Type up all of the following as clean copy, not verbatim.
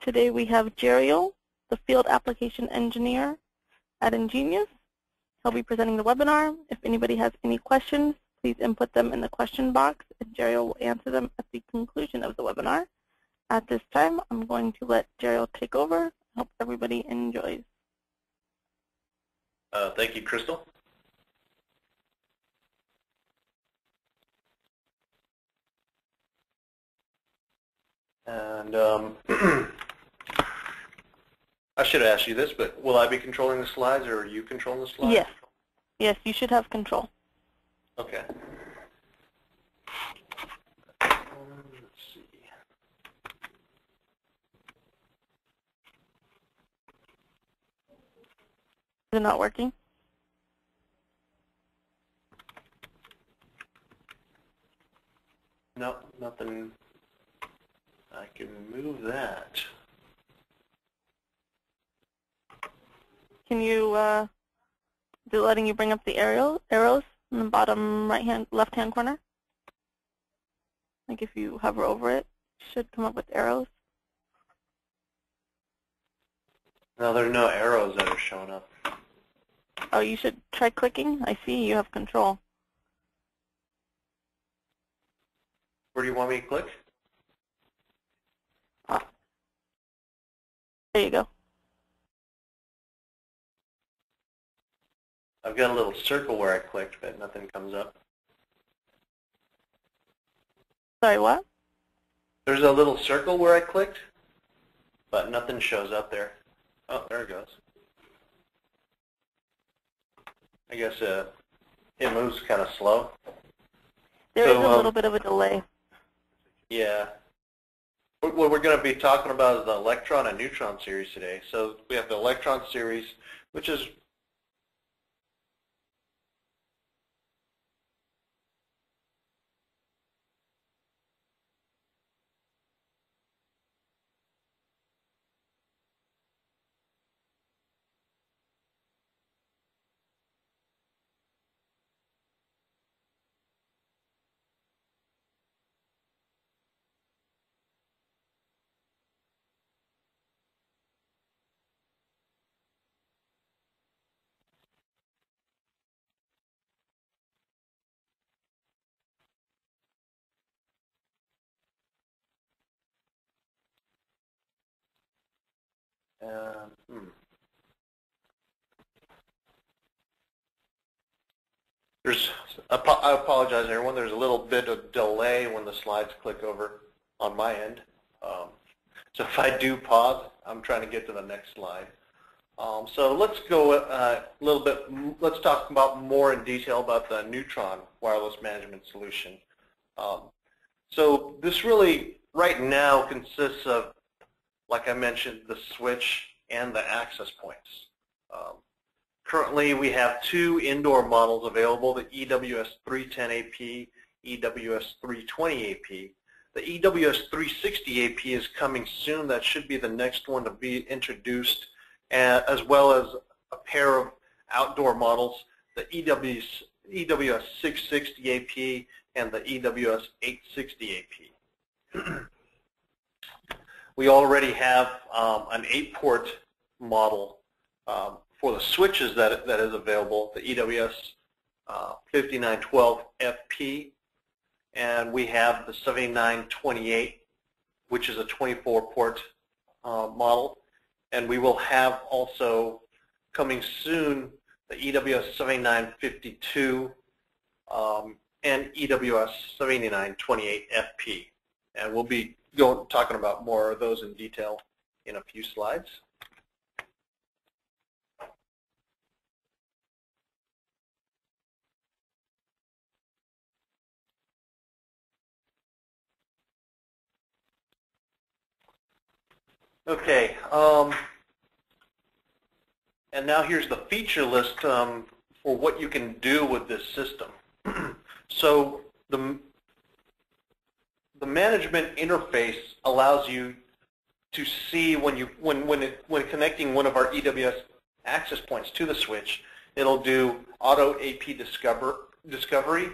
Today we have Jeriel, the Field Application Engineer at EnGenius. He'll be presenting the webinar. If anybody has any questions, please input them in the question box, and Jeriel will answer them at the conclusion of the webinar. At this time, I'm going to let Jeriel take over. I hope everybody enjoys. Thank you, Crystal. And I should ask you this, but will I be controlling the slides, or are you controlling the slides? Yes. Yes, you should have control. Okay. Let's see. Is it not working? No, nothing. I can move that. Can you, is it letting you bring up the arrows in the bottom left-hand corner? Like if you hover over it, it should come up with arrows. No, there are no arrows that are showing up. Oh, you should try clicking. I see you have control. Where do you want me to click? There you go. I've got a little circle where I clicked, but nothing comes up. Sorry, what? There's a little circle where I clicked, but nothing shows up there. Oh, there it goes. I guess it moves kind of slow. There is a little bit of a delay. Yeah. What we're going to be talking about is the electron and neutron series today. So we have the electron series, which is I apologize, everyone. There's a little bit of delay when the slides click over on my end. So if I do pause, I'm trying to get to the next slide. So let's go a little bit. Let's talk about more in detail about the neutron wireless management solution. So this really, right now, consists of, like I mentioned, the switch and the access points. Currently, we have two indoor models available, the EWS310AP, EWS320AP. The EWS360AP is coming soon. That should be the next one to be introduced, as well as a pair of outdoor models, the EWS660AP and the EWS860AP. We already have an 8-port model for the switches that is available, the EWS5912FP, and we have the 7928, which is a 24-port model, and we will have also coming soon the EWS7952 and EWS7928FP, and we'll be talking about more of those in detail in a few slides. Okay, and now here's the feature list for what you can do with this system. So the management interface allows you to see when connecting one of our EWS access points to the switch, it'll do auto AP discovery.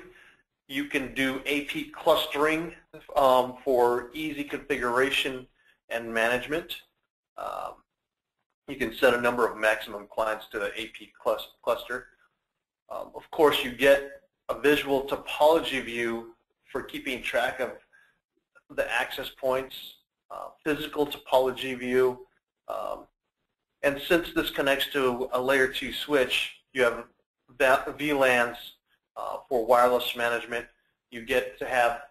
You can do AP clustering for easy configuration and management. You can set a number of maximum clients to the AP cluster. Of course, you get a visual topology view for keeping track of the access points, physical topology view, and since this connects to a layer 2 switch, you have VLANs for wireless management. You get to have,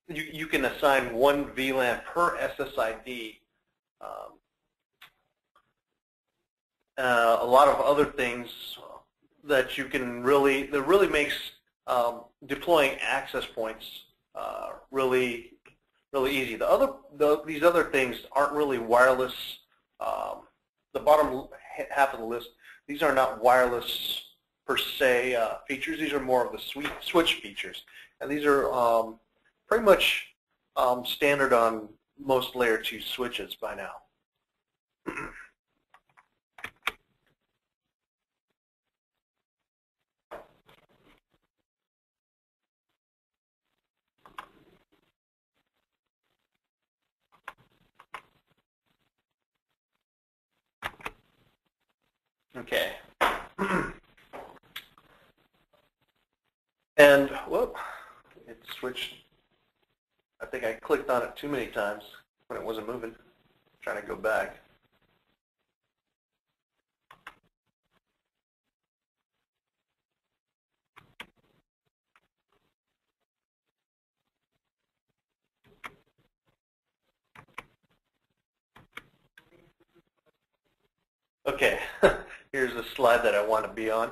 you can assign one VLAN per SSID. A lot of other things that you can really, that really makes deploying access points really easy. These other things aren't really wireless. The bottom half of the list, these are not wireless per se features. These are more of the switch features, and these are pretty much standard on most layer 2 switches by now. Okay. And, whoop, it switched. I think I clicked on it too many times when it wasn't moving. Trying to go back. Okay, here's the slide that I want to be on.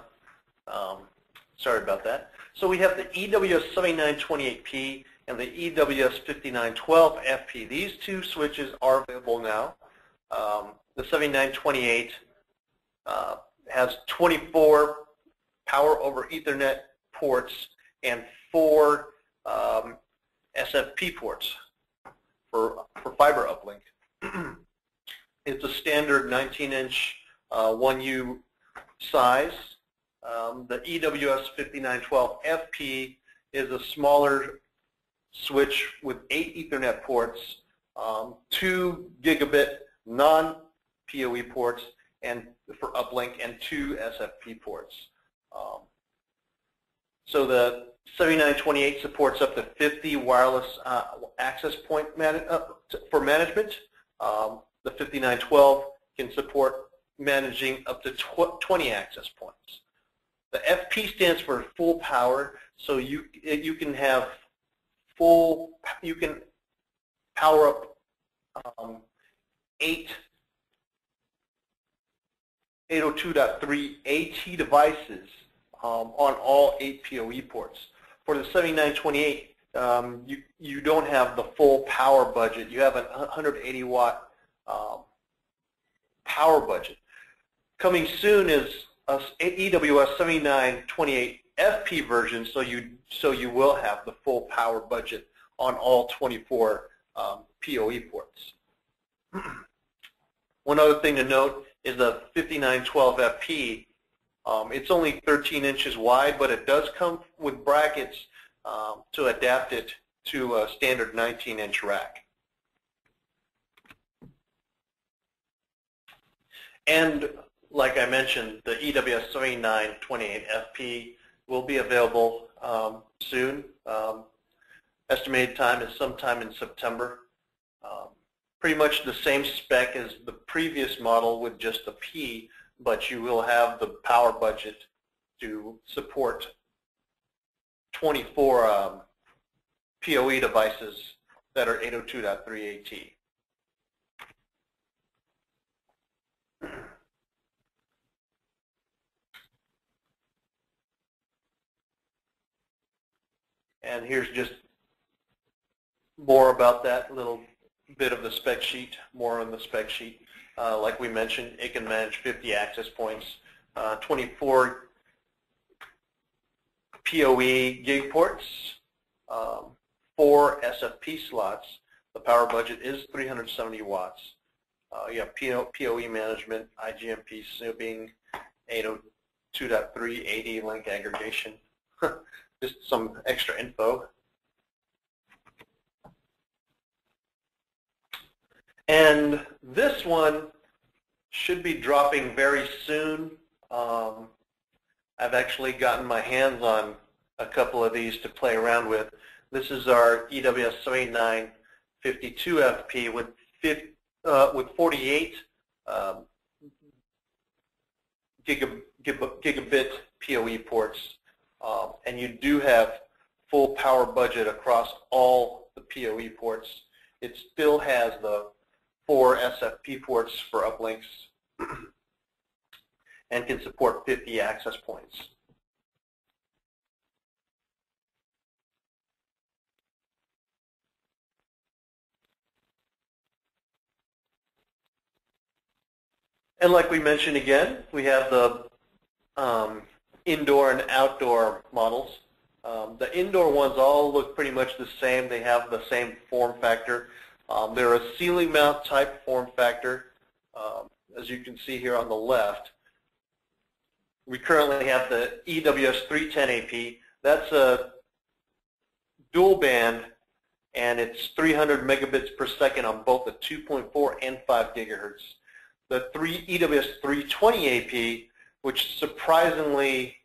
Sorry about that. So we have the EWS 7928P and the EWS 5912FP. These two switches are available now. The 7928 has 24 power over Ethernet ports and 4 SFP ports for fiber uplink. It's a standard 19-inch 1U size. The EWS 5912FP is a smaller switch with 8 Ethernet ports, 2 gigabit non-PoE ports and for uplink, and 2 SFP ports. So the 7928 supports up to 50 wireless access point for management. The 5912 can support managing up to 20 access points. The FP stands for full power, so you can have full, you can power up 802.3 AT devices on all 8 PoE ports. For the 7928, you don't have the full power budget. You have a 180 watt power budget. Coming soon is a EWS 7928 FP version, so you will have the full power budget on all 24 PoE ports. One other thing to note is the 5912 FP. It's only 13 inches wide, but it does come with brackets to adapt it to a standard 19-inch rack. And like I mentioned, the EWS 7928 FP will be available soon. Estimated time is sometime in September. Pretty much the same spec as the previous model with just the P, but you will have the power budget to support 24 PoE devices that are 802.3 AT. And here's just more about that little bit of the spec sheet, more on the spec sheet. Like we mentioned, it can manage 50 access points, 24 PoE gig ports, 4 SFP slots. The power budget is 370 watts. You have PoE management, IGMP snooping, 802.3 AD link aggregation. Just some extra info. And this one should be dropping very soon. I've actually gotten my hands on a couple of these to play around with. This is our EWS 7952FP with 48 gigabit PoE ports, and you do have full power budget across all the PoE ports. It still has the 4 SFP ports for uplinks and can support 50 access points. And like we mentioned again, we have the indoor and outdoor models. The indoor ones all look pretty much the same. They have the same form factor. They're a ceiling mount type form factor. As you can see here on the left, we currently have the EWS 310AP. That's a dual band, and it's 300 megabits per second on both the 2.4 and 5 gigahertz. The EWS 320AP, which surprisingly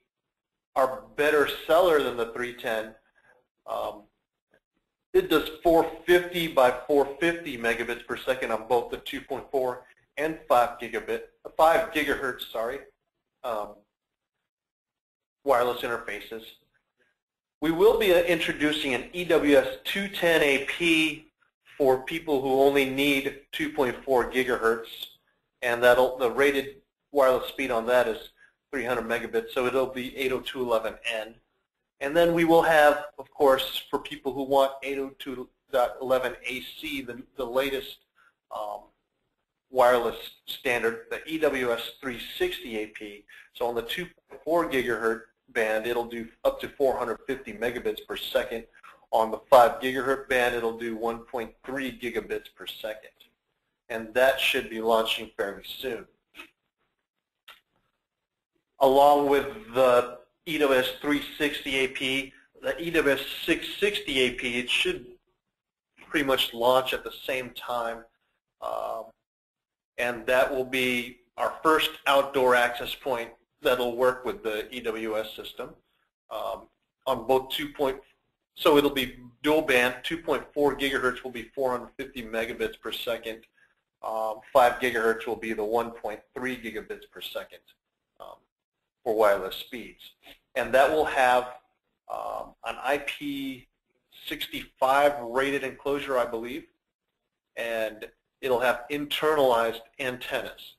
are better seller than the 310, it does 450 by 450 megabits per second on both the 2.4 and 5 gigahertz, wireless interfaces. We will be introducing an EWS 210AP for people who only need 2.4 gigahertz, and the rated wireless speed on that is 300 megabits, so it'll be 802.11n. And then we will have, of course, for people who want 802.11ac, the latest wireless standard, the EWS 360AP. So on the 2.4 gigahertz band, it'll do up to 450 megabits per second. On the 5 gigahertz band, it'll do 1.3 gigabits per second. And that should be launching fairly soon. Along with the EWS 360AP, the EWS 660AP, it should pretty much launch at the same time. And that will be our first outdoor access point that'll work with the EWS system on both so it'll be dual band. 2.4 gigahertz will be 450 megabits per second. 5 gigahertz will be the 1.3 gigabits per second for wireless speeds. And that will have an IP65 rated enclosure, I believe, and it'll have internalized antennas.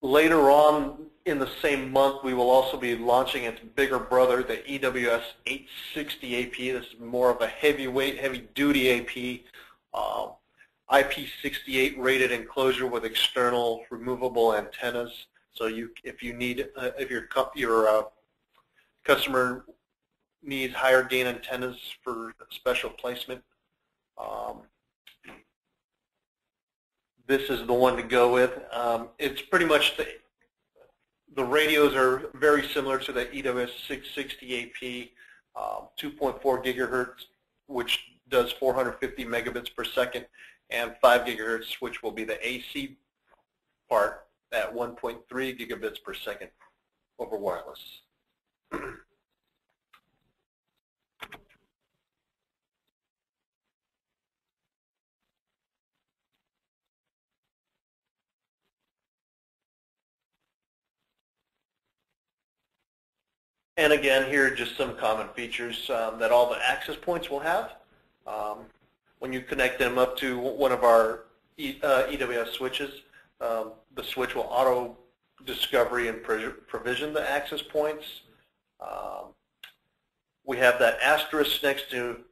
Later on in the same month, we will also be launching its bigger brother, the EWS 860AP. This is more of a heavyweight, heavy-duty AP, IP68 rated enclosure with external removable antennas. So if your customer needs higher gain antennas for special placement, this is the one to go with. It's pretty much the radios are very similar to the EWS 660AP, 2.4 gigahertz, which does 450 megabits per second, and 5 gigahertz, which will be the AC part at 1.3 gigabits per second over wireless. And again, here are just some common features that all the access points will have. When you connect them up to one of our EWS switches, the switch will auto-discovery and provision the access points. We have that asterisk next to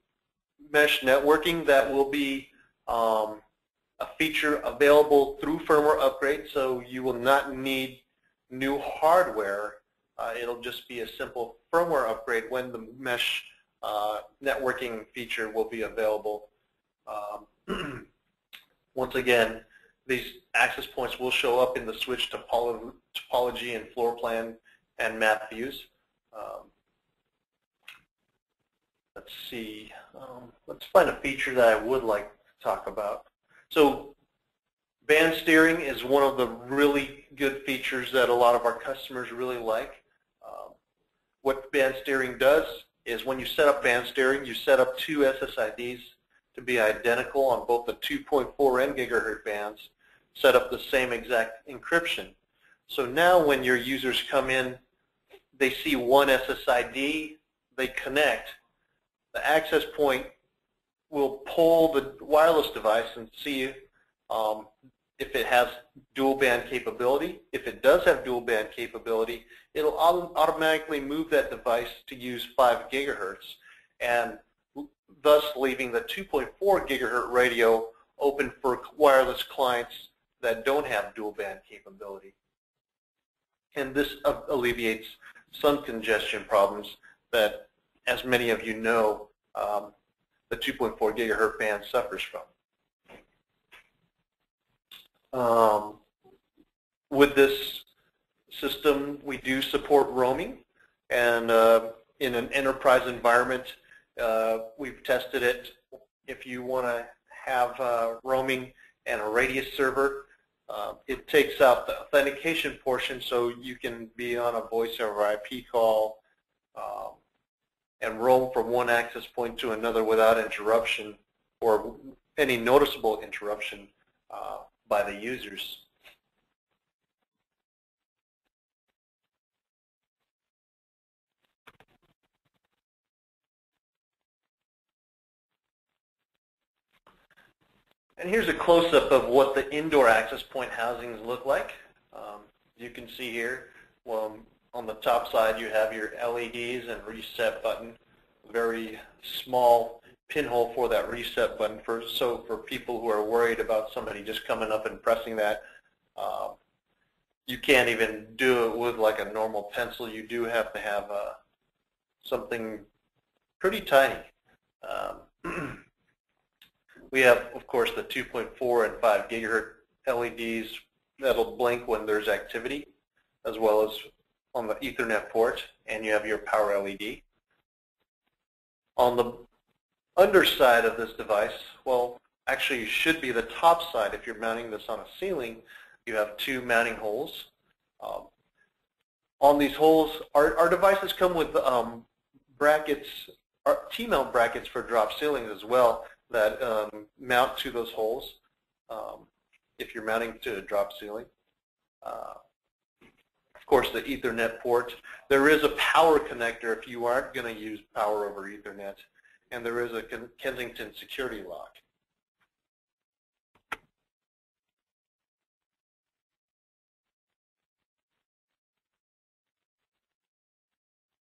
mesh networking that will be a feature available through firmware upgrade, so you will not need new hardware. It'll just be a simple firmware upgrade when the mesh networking feature will be available. Once again, these access points will show up in the switch topology and floor plan and map views. Let's see. Let's find a feature that I would like to talk about. So Band steering is one of the really good features that a lot of our customers really like. What band steering does is when you set up band steering, you set up two SSIDs to be identical on both the 2.4 and gigahertz bands, set up the same exact encryption. So now when your users come in, they see one SSID, they connect. The access point will pull the wireless device and see if it has dual band capability. If it does have dual band capability, it'll automatically move that device to use 5 gigahertz, and thus leaving the 2.4 gigahertz radio open for wireless clients that don't have dual band capability. And this alleviates some congestion problems that, as many of you know, the 2.4 gigahertz band suffers from. With this system, we do support roaming, and in an enterprise environment, we've tested it. If you want to have roaming and a radius server, it takes out the authentication portion, so you can be on a voice over IP call and roam from one access point to another without interruption or any noticeable interruption by the users. And here's a close-up of what the indoor access point housings look like. You can see here, well, on the top side you have your LEDs and reset button, very small pinhole for that reset button. So for people who are worried about somebody just coming up and pressing that, you can't even do it with like a normal pencil. You do have to have something pretty tiny. We have, of course, the 2.4 and 5 gigahertz LEDs that'll blink when there's activity, as well as on the Ethernet port, and you have your power LED. On the underside of this device, well, actually it should be the top side. If you're mounting this on a ceiling, you have 2 mounting holes. On these holes, our devices come with brackets, T-mount brackets for drop ceilings as well, that mount to those holes if you're mounting to a drop ceiling. Of course, the Ethernet port. There is a power connector if you aren't going to use power over Ethernet, and there is a Kensington security lock.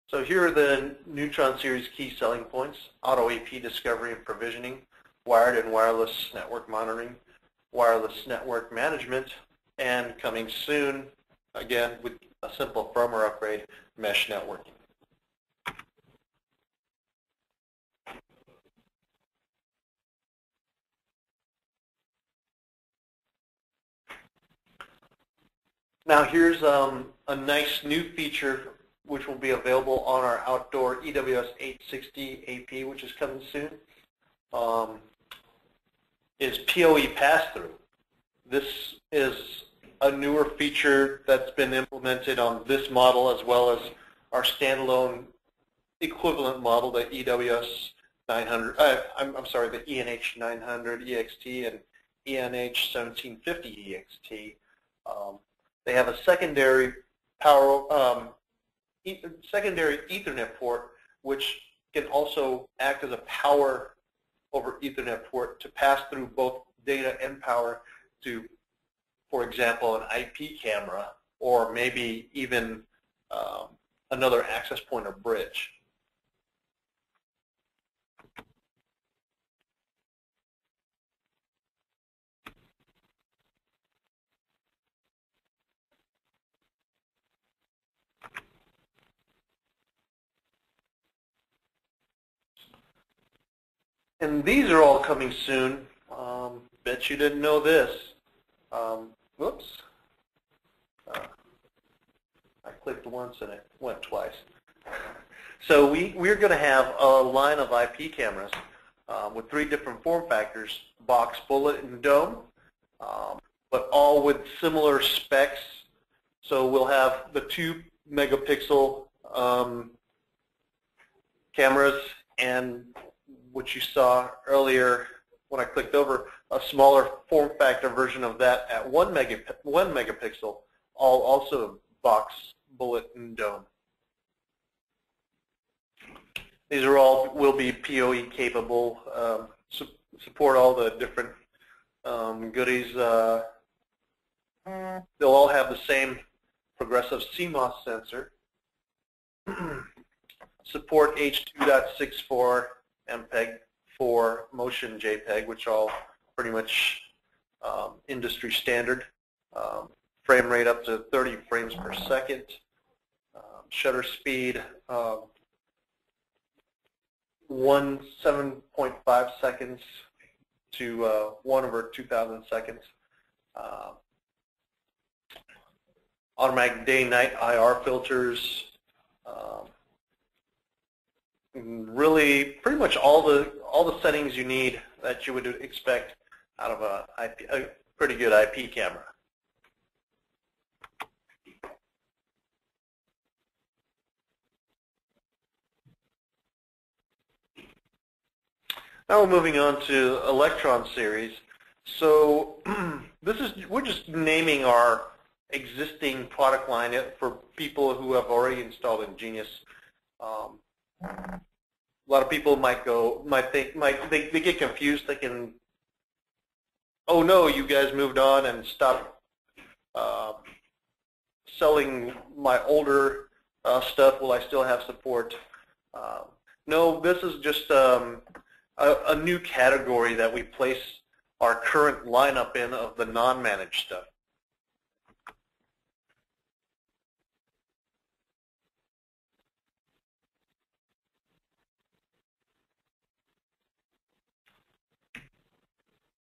So here are the Neutron series key selling points: auto AP discovery and provisioning, wired and wireless network monitoring, wireless network management, and coming soon, again, with a simple firmware upgrade, mesh networking. Now here's a nice new feature which will be available on our outdoor EWS 860 AP, which is coming soon, is PoE pass-through. This is a newer feature that's been implemented on this model as well as our standalone equivalent model, the EWS 900, I'm sorry, the ENH 900 EXT and ENH 1750 EXT. They have a secondary power, secondary Ethernet port, which can also act as a power over Ethernet port to pass through both data and power to, for example, an IP camera or maybe even another access point or bridge. And these are all coming soon. Bet you didn't know this. Whoops. I clicked once and it went twice. So we're going to have a line of IP cameras with 3 different form factors: box, bullet, and dome. but all with similar specs. So we'll have the 2 megapixel cameras, and what you saw earlier when I clicked over, a smaller form factor version of that at 1 megapixel, all also box, bullet, and dome. These are all will be PoE capable, support all the different goodies. They'll all have the same progressive CMOS sensor, support H.2.64 MPEG for motion JPEG, which all pretty much industry standard. Frame rate up to 30 frames per second. Shutter speed 7.5 seconds to 1/2000 seconds. Automatic day-night IR filters. Really, pretty much all the settings you need that you would expect out of a pretty good IP camera. Now we're moving on to Electron series. So we're just naming our existing product line for people who have already installed EnGenius. A lot of people might get confused, thinking, "Oh no, you guys moved on and stopped selling my older stuff. Will I still have support?" No, this is just a new category that we place our current lineup in of the non-managed stuff.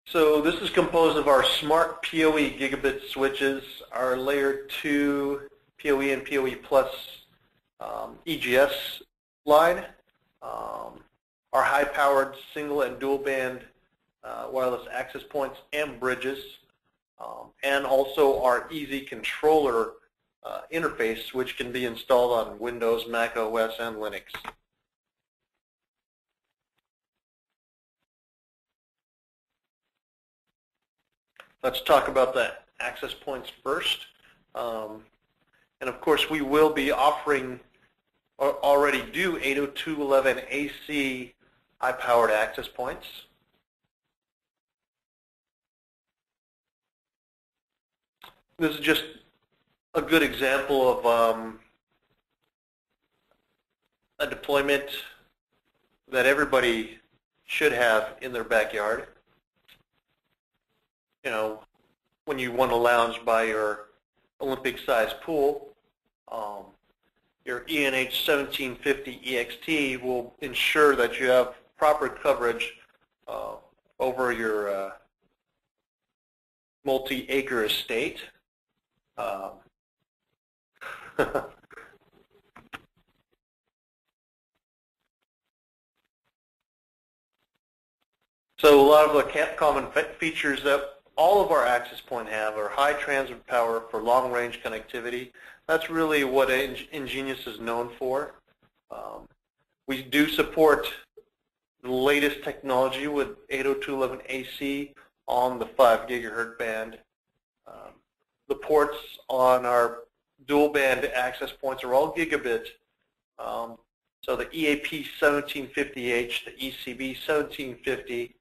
So this is composed of our smart PoE gigabit switches, our layer 2 PoE and PoE plus EGS line, our high-powered single and dual band wireless access points and bridges, and also our easy controller interface, which can be installed on Windows, Mac OS, and Linux. Let's talk about the access points first. And of course, we will be offering, or already do, 802.11ac high-powered access points. This is just a good example of a deployment that everybody should have in their backyard. You know, when you want to lounge by your Olympic-sized pool, your ENH 1750 EXT will ensure that you have proper coverage over your multi-acre estate. So a lot of the common features that all of our access point have are high transmit power for long-range connectivity. That's really what EnGenius is known for. We do support the latest technology with 802.11ac on the 5 gigahertz band. The ports on our dual band access points are all gigabit. So the EAP 1750H, the ECB 1750,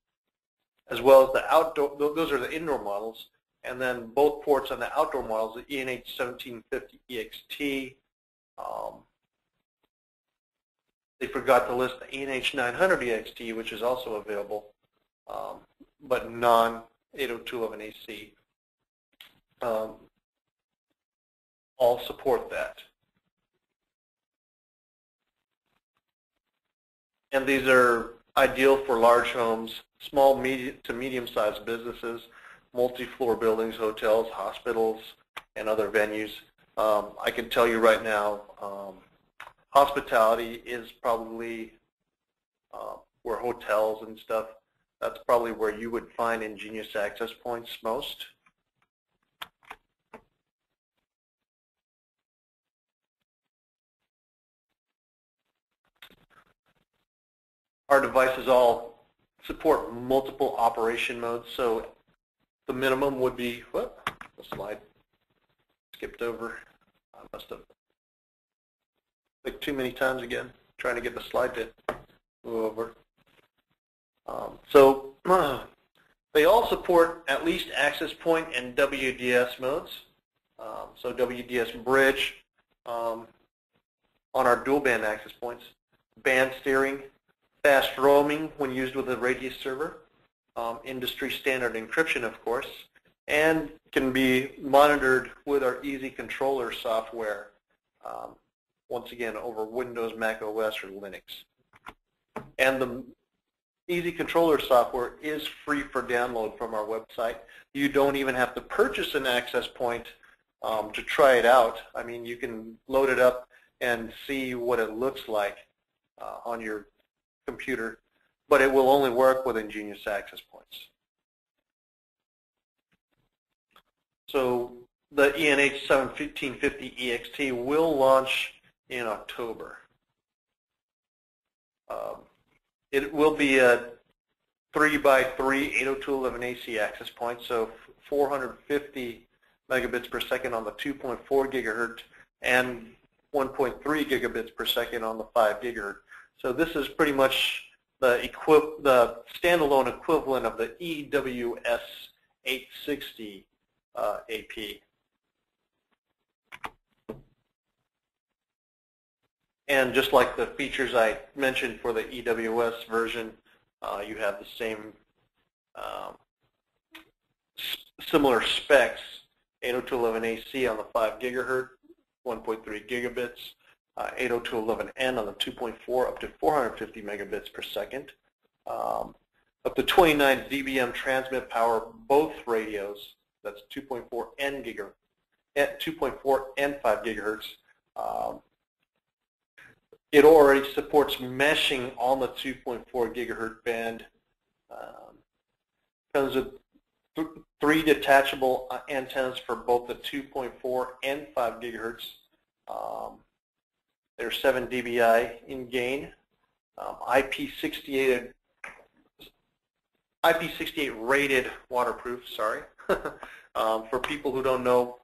as well as the outdoor, those are the indoor models, and then both ports on the outdoor models, the ENH 1750 EXT. They forgot to list the ENH 900 EXT, which is also available, but non-802.11ac. All support that. And these are ideal for large homes, small to medium-sized businesses, multi-floor buildings, hotels, hospitals, and other venues. I can tell you right now, hospitality is probably where hotels and stuff, that's probably where you would find EnGenius access points most. our devices all support multiple operation modes. So the minimum would be, whoop, the slide skipped over. I must have clicked too many times again, trying to get the slide to move over. They all support at least access point and WDS modes. So WDS bridge on our dual band access points, band steering, fast roaming when used with a radius server, industry standard encryption, of course, and can be monitored with our Easy Controller software, once again over Windows, Mac OS, or Linux. And the Easy Controller software is free for download from our website. You don't even have to purchase an access point to try it out. I mean, you can load it up and see what it looks like on your computer, but it will only work with EnGenius access points. So the ENH 1750 EXT will launch in October. It will be a 3x3 802.11ac access point, so 450 megabits per second on the 2.4 gigahertz and 1.3 gigabits per second on the 5 gigahertz. So this is pretty much the standalone equivalent of the EWS 860 AP. And just like the features I mentioned for the EWS version, you have the same similar specs, 802.11ac on the 5 gigahertz, 1.3 gigabits, 802.11n on the 2.4 up to 450 megabits per second, up to 29 dBm transmit power, both radios, that's 2.4 and 2.4 and 5 gigahertz. It already supports meshing on the 2.4 gigahertz band. Comes with 3 detachable antennas for both the 2.4 and 5 gigahertz. There's 7 dBi in gain. IP68 rated waterproof. Sorry, for people who don't know,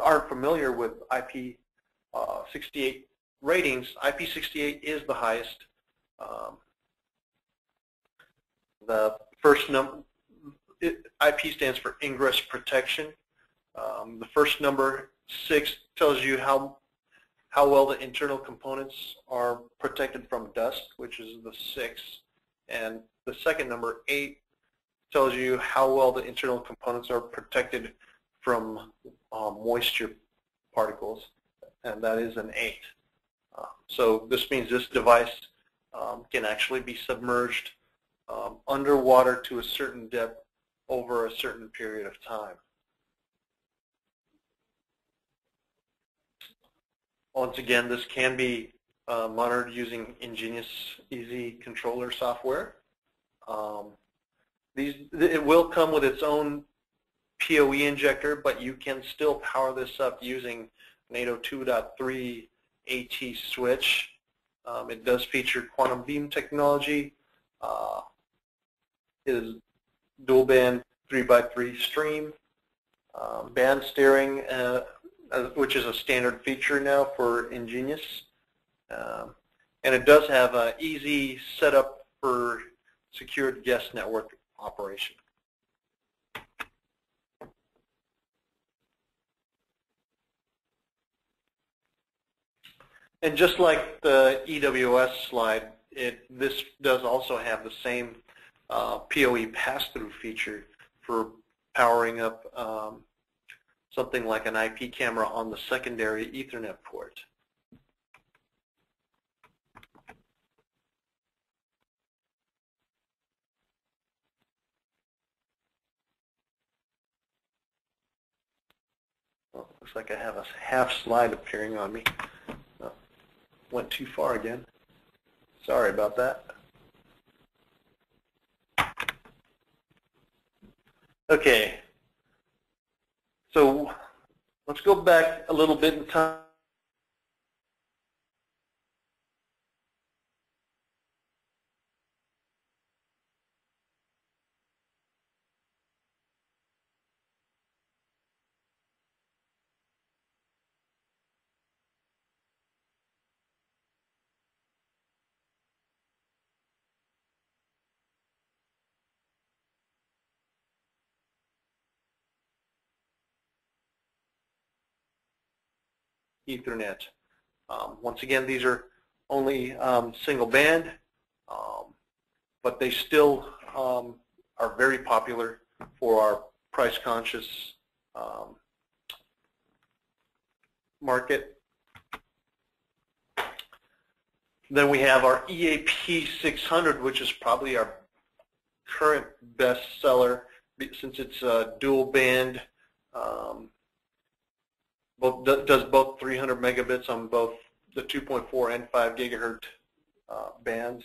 aren't familiar with IP68 ratings, IP68 is the highest. The first number, IP stands for ingress protection. The first number, 6, tells you how well the internal components are protected from dust, which is the 6. And the second number, 8, tells you how well the internal components are protected from moisture particles, and that is an 8. So this means this device can actually be submerged underwater to a certain depth over a certain period of time. Once again, this can be monitored using EnGenius Easy Controller software. It will come with its own PoE injector, but you can still power this up using an 802.3 AT switch. It does feature quantum beam technology. It is dual band 3x3 stream, band steering, which is a standard feature now for EnGenius. And it does have an easy setup for secured guest network operation. And just like the EWS slide, this does also have the same PoE pass-through feature for powering up something like an IP camera on the secondary Ethernet port. Well, looks like I have a half slide appearing on me. Oh, went too far again. Sorry about that. Okay, so let's go back a little bit in time. Ethernet. Once again, these are only single band, but they still are very popular for our price-conscious market. Then we have our EAP 600, which is probably our current best seller since it's dual band. Does both 300 megabits on both the 2.4 and 5 gigahertz bands.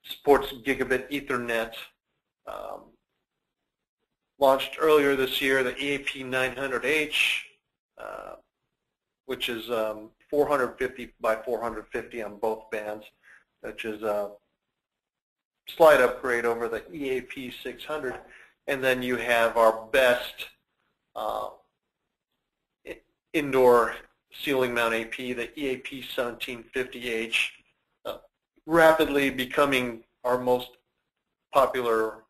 Supports gigabit Ethernet. Launched earlier this year, the EAP 900H, which is 450 by 450 on both bands, which is a slight upgrade over the EAP 600. And then you have our best indoor ceiling mount AP, the EAP 1750H, rapidly becoming our most popularly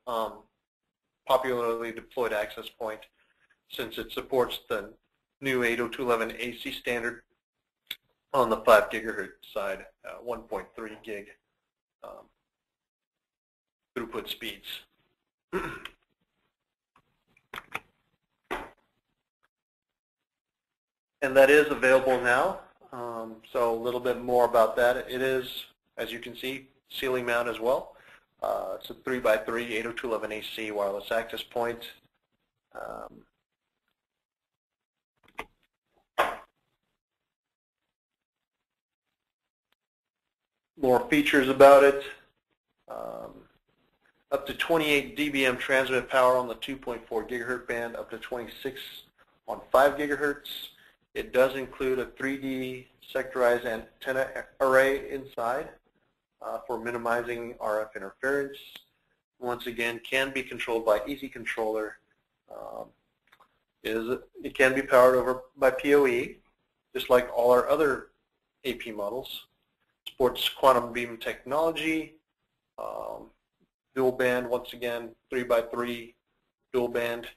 deployed access point since it supports the new 802.11ac standard on the 5 gigahertz side, 1.3 gig throughput speeds. And that is available now. So a little bit more about that. It is, as you can see, ceiling mount as well. It's a 3x3 802.11ac wireless access point. More features about it. Up to 28 dBm transmit power on the 2.4 gigahertz band, up to 26 on 5 gigahertz. It does include a 3D sectorized antenna array inside for minimizing RF interference. Once again, can be controlled by Easy Controller. It can be powered over by PoE, just like all our other AP models. Supports quantum beam technology, dual band, once again, 3x3 dual band,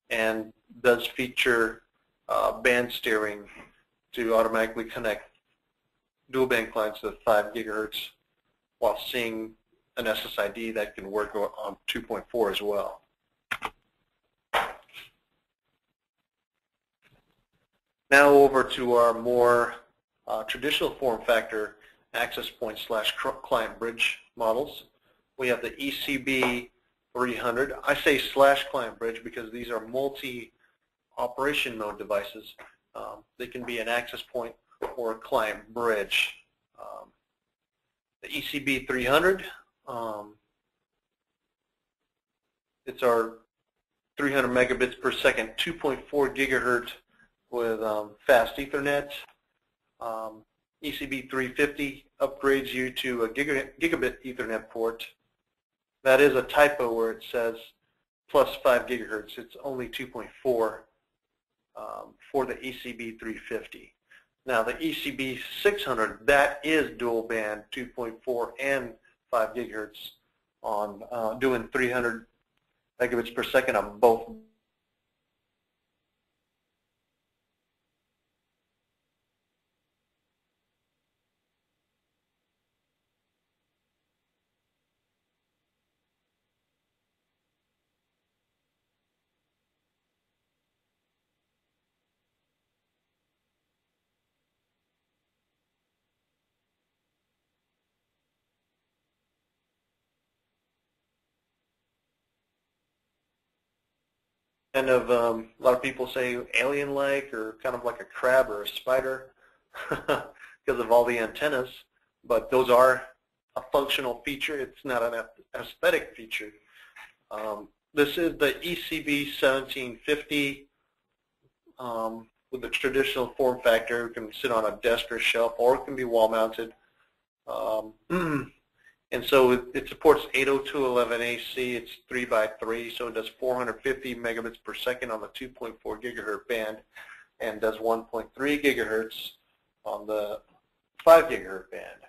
and does feature band steering to automatically connect dual band clients to 5 gigahertz while seeing an SSID that can work on 2.4 as well. Now over to our more traditional form factor access point / client bridge models. We have the ECB 300. I say / client bridge because these are multi-operation mode devices. They can be an access point or a client bridge. The ECB 300, it's our 300 megabits per second, 2.4 gigahertz with fast Ethernet. ECB 350 upgrades you to a gigabit Ethernet port. That is a typo where it says plus 5 gigahertz. It's only 2.4 for the ECB 350. Now the ECB 600, that is dual band 2.4 and 5 gigahertz on doing 300 megabits per second on both. Kind of, a lot of people say alien-like or kind of like a crab or a spider because of all the antennas, but those are a functional feature. It's not an aesthetic feature. This is the ECB 1750 with the traditional form factor. It can sit on a desk or shelf, or it can be wall-mounted. And so it supports 802.11ac. It's 3x3, so it does 450 megabits per second on the 2.4 gigahertz band, and does 1.3 gigahertz on the 5 gigahertz band.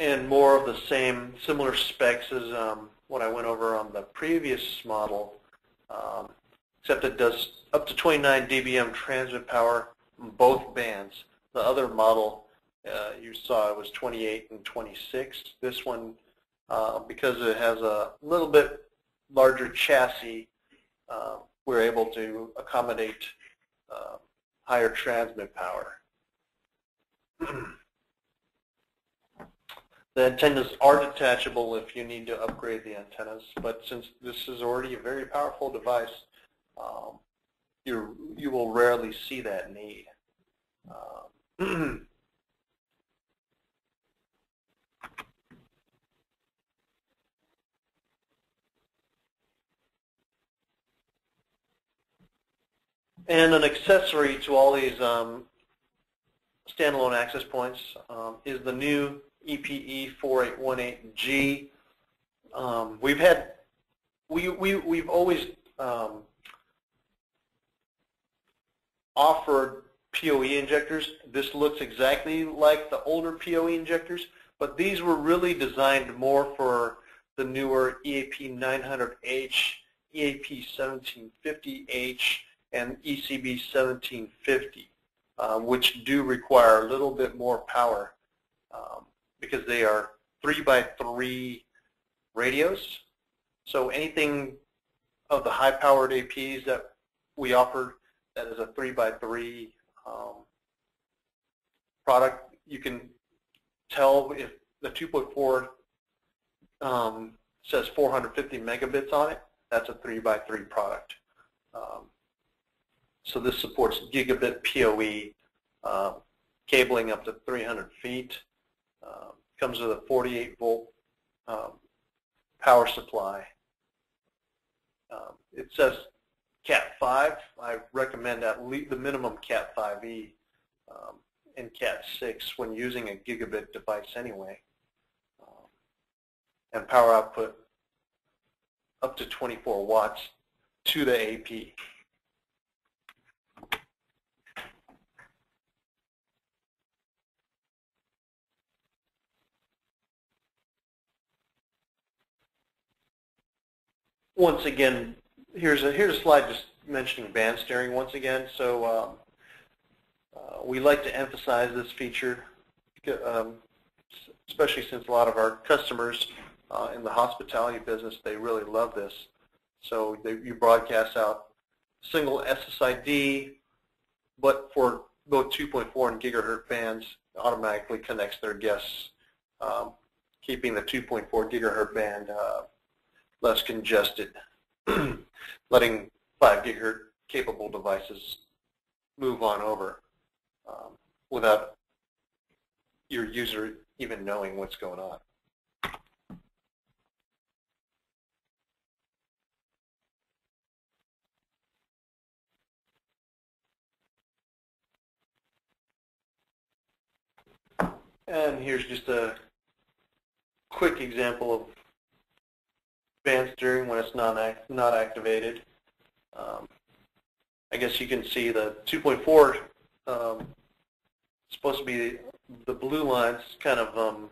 and more of the same, similar specs as what I went over on the previous model, except it does up to 29 dBm transmit power in both bands. The other model you saw it was 28 and 26. This one, because it has a little bit larger chassis, we're able to accommodate higher transmit power. The antennas are detachable if you need to upgrade the antennas, but since this is already a very powerful device, you will rarely see that need. And an accessory to all these standalone access points is the new EPE 4818G. We've always offered PoE injectors. This looks exactly like the older PoE injectors, but these were really designed more for the newer EAP 900H, EAP 1750H, and ECB 1750, which do require a little bit more power because they are 3x3 radios. So anything of the high-powered APs that we offered that is a 3x3 product, you can tell if the 2.4 says 450 megabits on it, that's a 3x3 product. So this supports gigabit PoE, cabling up to 300 feet, comes with a 48-volt power supply. It says Cat 5. I recommend at least the minimum Cat 5e and Cat 6 when using a gigabit device anyway. And power output up to 24 watts to the AP. Once again, here's a slide just mentioning band steering once again. So we like to emphasize this feature, especially since a lot of our customers in the hospitality business, they really love this. So you broadcast out single SSID, but for both 2.4 and gigahertz bands, it automatically connects their guests, keeping the 2.4 gigahertz band less congested, letting 5 gigahertz capable devices move on over without your user even knowing what's going on. And here's just a quick example of band steering when it's not activated. I guess you can see the 2.4 supposed to be the blue lines kind of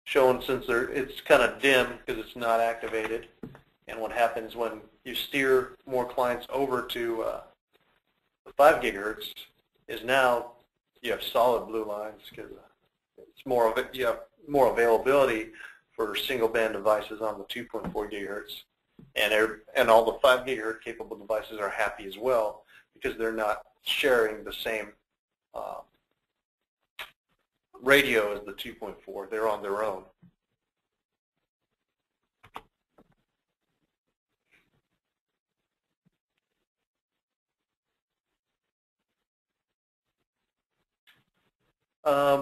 shown since it's kind of dim because it's not activated. And what happens when you steer more clients over to the 5 gigahertz is now you have solid blue lines because it's more of it. You have more availability for single band devices on the 2.4 gigahertz, and all the 5 gigahertz capable devices are happy as well because they're not sharing the same radio as the 2.4. They're on their own.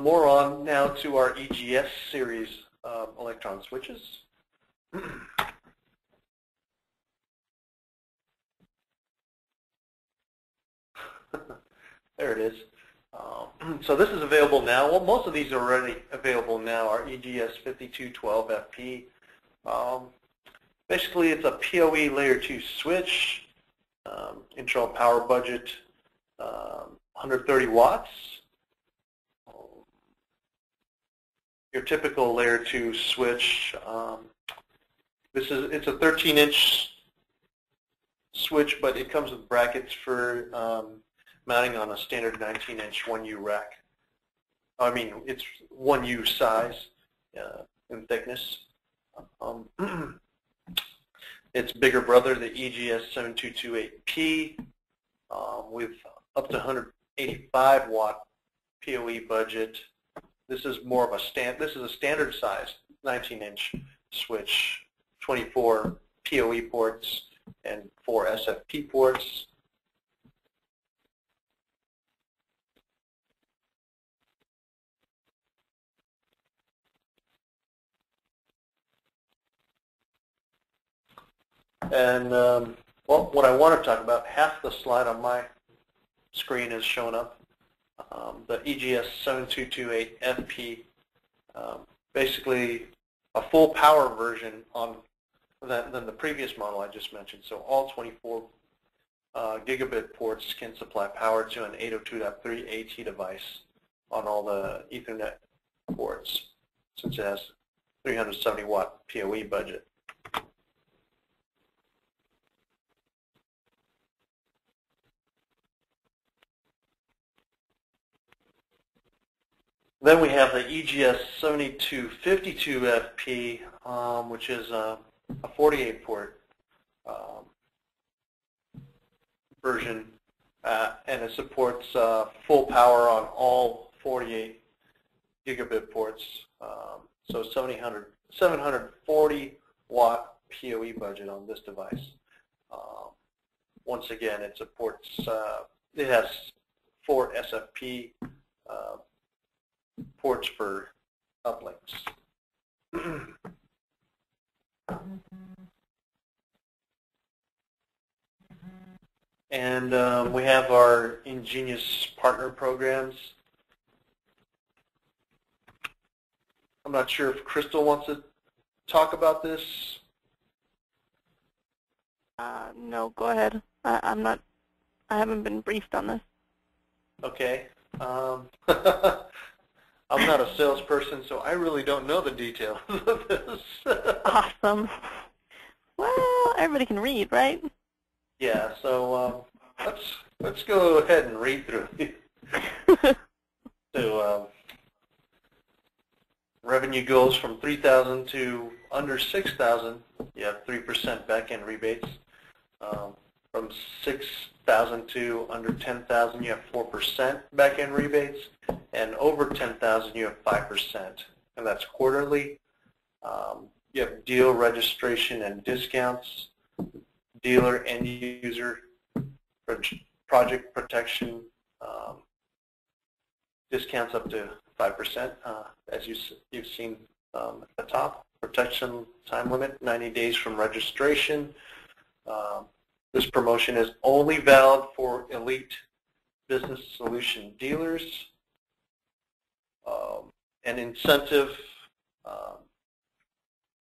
More on now to our EGS series electron switches. There it is. So this is available now. Well, most of these are already available now. Our EGS 5212FP. Basically, it's a PoE layer 2 switch. Internal power budget 130 watts. your typical layer 2 switch. It's a 13-inch switch, but it comes with brackets for mounting on a standard 19-inch 1U rack. I mean, it's 1U size in thickness. Its bigger brother, the EGS 7228P, with up to 185 watt PoE budget. This is more of a standard size 19-inch switch, 24 PoE ports and 4 SFP ports. And well, what I want to talk about, half the slide on my screen is showing up. The EGS 7228FP, basically a full power version on than the previous model I just mentioned. So all 24 gigabit ports can supply power to an 802.3 AT device on all the Ethernet ports, since it has 370 watt PoE budget. Then we have the EGS 7252FP, which is a 48-port version, and it supports full power on all 48 gigabit ports. So 740 watt PoE budget on this device. Once again, it supports. It has 4 SFP ports for uplinks. And we have our EnGenius partner programs. I'm not sure if Crystal wants to talk about this. No, go ahead. I haven't been briefed on this. Okay. I'm not a salesperson, so I really don't know the details of this. Awesome. Well, everybody can read, right? Yeah. So let's go ahead and read through it. So revenue goes from 3,000 to under 6,000. You have 3% back-end rebates. From 6,000 to under 10,000, you have 4% back-end rebates, and over 10,000, you have 5%, and that's quarterly. You have deal registration and discounts, dealer end user project protection discounts up to 5%, as you've seen at the top. Protection time limit, 90 days from registration. This promotion is only valid for elite business solution dealers. An incentive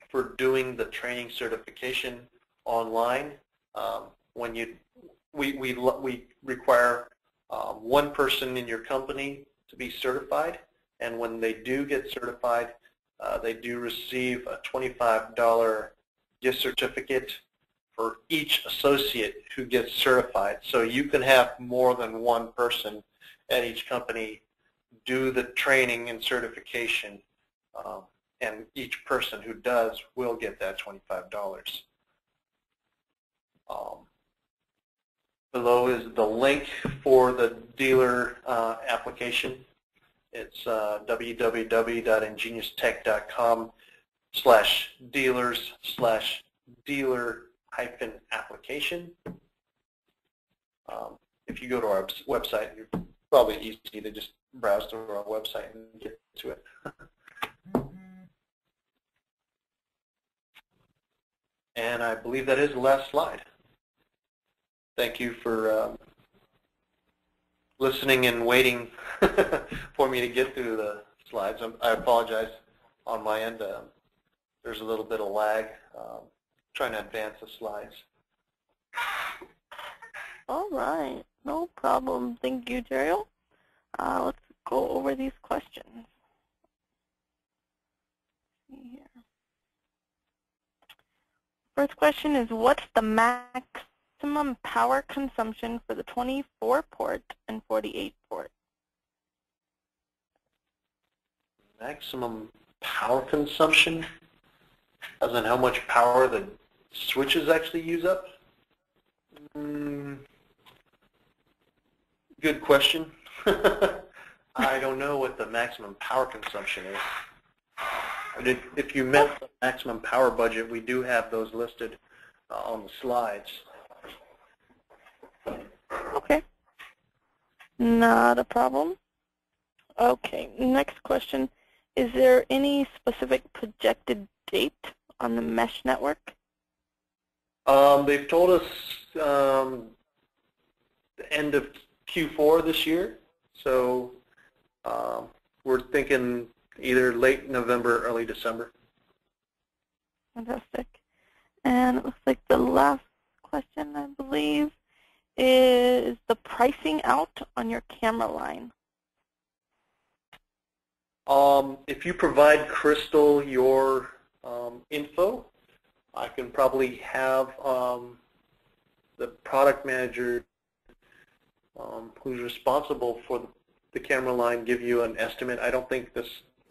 for doing the training certification online. We require one person in your company to be certified, and when they do get certified, they do receive a $25 gift certificate for each associate who gets certified. So you can have more than one person at each company do the training and certification, and each person who does will get that $25. Below is the link for the dealer application. It's www.engeniustech.com/dealers/dealer-application. If you go to our website, you're probably easy to just browse to our website and get to it. And I believe that is the last slide. Thank you for listening and waiting for me to get through the slides. I apologize on my end. There's a little bit of lag trying to advance the slides. All right, no problem. Thank you, Jeriel. Let's go over these questions. see here. First question is, what's the maximum power consumption for the 24 port and 48 port? Maximum power consumption? As in how much power the switches actually use up? Good question. I don't know what the maximum power consumption is. If you meant the maximum power budget, we do have those listed on the slides. Okay. Not a problem. Okay, next question. Is there any specific projected date on the mesh network? They've told us the end of Q4 this year, so we're thinking either late November, early December. Fantastic. And it looks like the last question, I believe, is the pricing out on your camera line. If you provide Crystal your info, I can probably have the product manager who's responsible for the camera line give you an estimate. I don't think the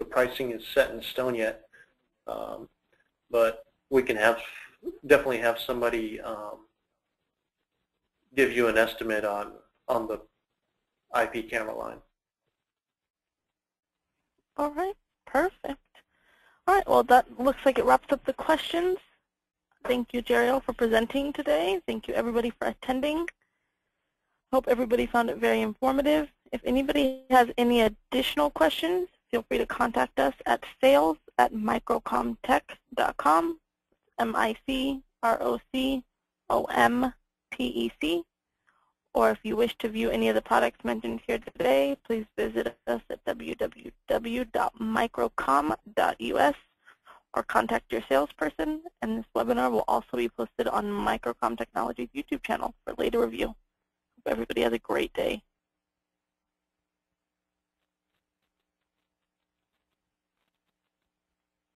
pricing is set in stone yet, but we can definitely have somebody give you an estimate on the IP camera line. All right, perfect. All right, well, that looks like it wraps up the questions. Thank you, Jeriel, for presenting today. Thank you, everybody, for attending. Hope everybody found it very informative. If anybody has any additional questions, feel free to contact us at sales@microcomtech.com, MICROCOMTEC. Or if you wish to view any of the products mentioned here today, please visit us at www.microcom.us or contact your salesperson. And this webinar will also be posted on Microcom Technology's YouTube channel for later review. Hope everybody has a great day.